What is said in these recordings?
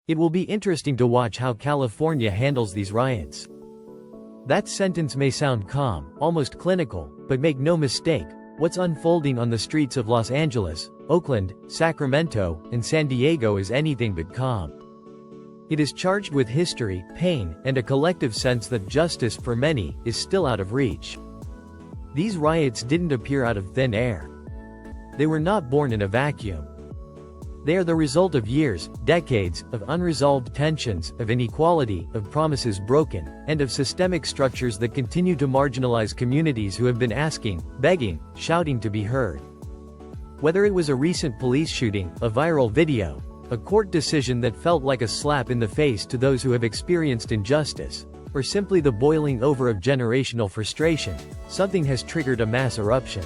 It will be interesting to watch how California handles these riots. That sentence may sound calm, almost clinical, but make no mistake, what's unfolding on the streets of Los Angeles, Oakland, Sacramento, and San Diego is anything but calm. It is charged with history, pain, and a collective sense that justice, for many, is still out of reach. These riots didn't appear out of thin air. They were not born in a vacuum. They are the result of years, decades, of unresolved tensions, of inequality, of promises broken, and of systemic structures that continue to marginalize communities who have been asking, begging, shouting to be heard. Whether it was a recent police shooting, a viral video, a court decision that felt like a slap in the face to those who have experienced injustice, or simply the boiling over of generational frustration, something has triggered a mass eruption.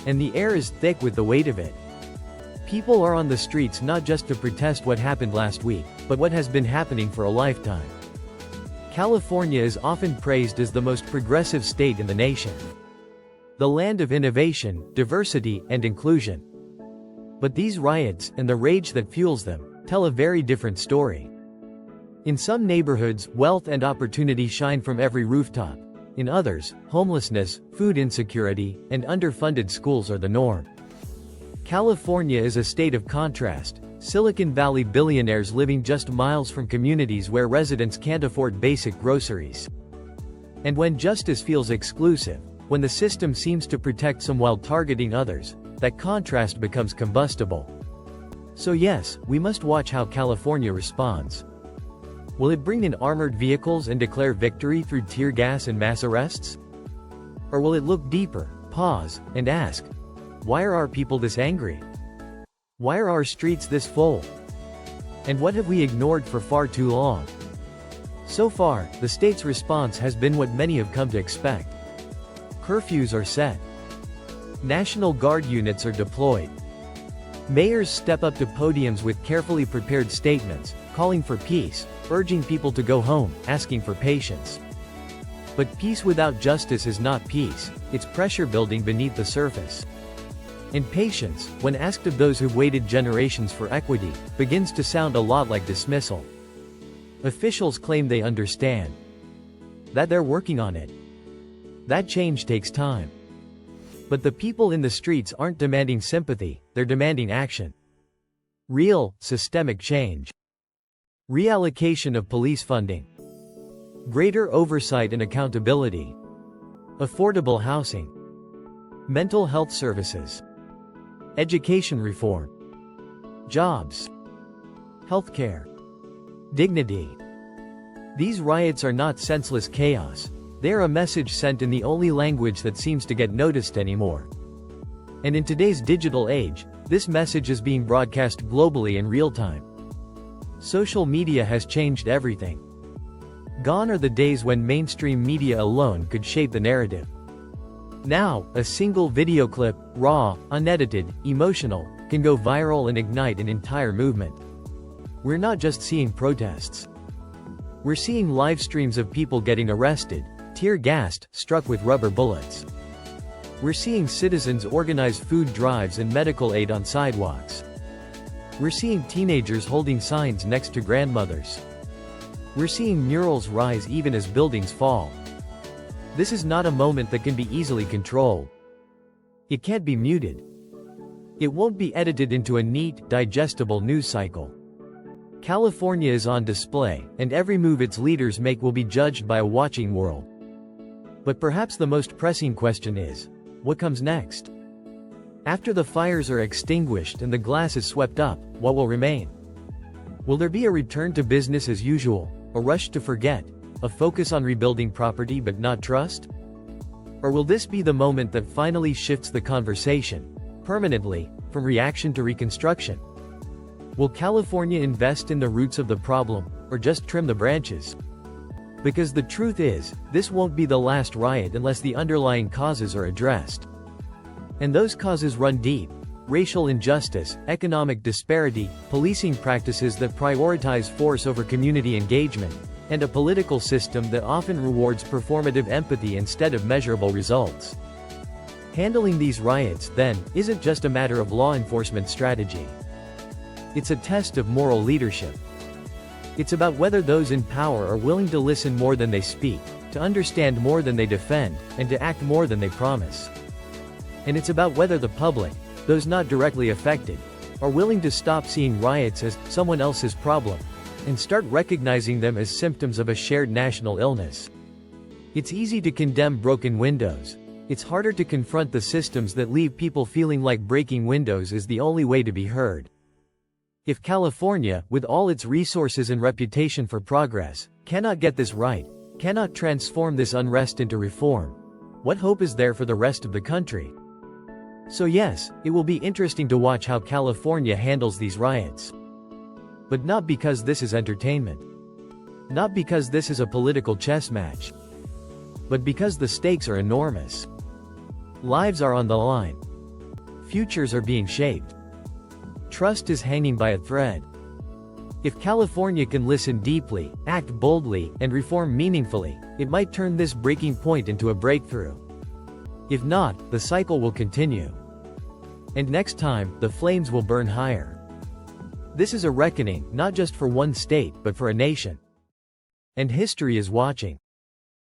And the air is thick with the weight of it. People are on the streets not just to protest what happened last week, but what has been happening for a lifetime. California is often praised as the most progressive state in the nation. The land of innovation, diversity, and inclusion. But these riots, and the rage that fuels them, tell a very different story. In some neighborhoods, wealth and opportunity shine from every rooftop. In others, homelessness, food insecurity, and underfunded schools are the norm. California is a state of contrast. Silicon Valley billionaires living just miles from communities where residents can't afford basic groceries. And when justice feels exclusive, when the system seems to protect some while targeting others, that contrast becomes combustible. So yes, we must watch how California responds. Will it bring in armored vehicles and declare victory through tear gas and mass arrests? Or will it look deeper, pause, and ask, why are our people this angry? Why are our streets this full? And what have we ignored for far too long? So far, the state's response has been what many have come to expect. Curfews are set. National Guard units are deployed. Mayors step up to podiums with carefully prepared statements, calling for peace, urging people to go home, asking for patience. But peace without justice is not peace, it's pressure building beneath the surface. And patience, when asked of those who've waited generations for equity, begins to sound a lot like dismissal. Officials claim they understand. That they're working on it. That change takes time. But the people in the streets aren't demanding sympathy, they're demanding action. Real, systemic change. Reallocation of police funding. Greater oversight and accountability. Affordable housing. Mental health services. Education reform. Jobs. Healthcare. Dignity. These riots are not senseless chaos. They are a message sent in the only language that seems to get noticed anymore. And in today's digital age, this message is being broadcast globally in real time. Social media has changed everything. Gone are the days when mainstream media alone could shape the narrative. Now, a single video clip, raw, unedited, emotional, can go viral and ignite an entire movement. We're not just seeing protests. We're seeing live streams of people getting arrested, tear-gassed, struck with rubber bullets. We're seeing citizens organize food drives and medical aid on sidewalks. We're seeing teenagers holding signs next to grandmothers. We're seeing murals rise even as buildings fall. This is not a moment that can be easily controlled. It can't be muted. It won't be edited into a neat, digestible news cycle. California is on display, and every move its leaders make will be judged by a watching world. But perhaps the most pressing question is, what comes next? After the fires are extinguished and the glass is swept up, what will remain? Will there be a return to business as usual, a rush to forget, a focus on rebuilding property but not trust? Or will this be the moment that finally shifts the conversation, permanently, from reaction to reconstruction? Will California invest in the roots of the problem, or just trim the branches? Because the truth is, this won't be the last riot unless the underlying causes are addressed. And those causes run deep. Racial injustice, economic disparity, policing practices that prioritize force over community engagement, and a political system that often rewards performative empathy instead of measurable results. Handling these riots, then, isn't just a matter of law enforcement strategy. It's a test of moral leadership. It's about whether those in power are willing to listen more than they speak, to understand more than they defend, and to act more than they promise. And it's about whether the public, those not directly affected, are willing to stop seeing riots as someone else's problem, and start recognizing them as symptoms of a shared national illness. It's easy to condemn broken windows. It's harder to confront the systems that leave people feeling like breaking windows is the only way to be heard. If California, with all its resources and reputation for progress, cannot get this right, cannot transform this unrest into reform, what hope is there for the rest of the country? So yes, it will be interesting to watch how California handles these riots. But not because this is entertainment. Not because this is a political chess match. But because the stakes are enormous. Lives are on the line. Futures are being shaped. Trust is hanging by a thread. If California can listen deeply, act boldly, and reform meaningfully, it might turn this breaking point into a breakthrough. If not, the cycle will continue. And next time, the flames will burn higher. This is a reckoning, not just for one state, but for a nation. And history is watching.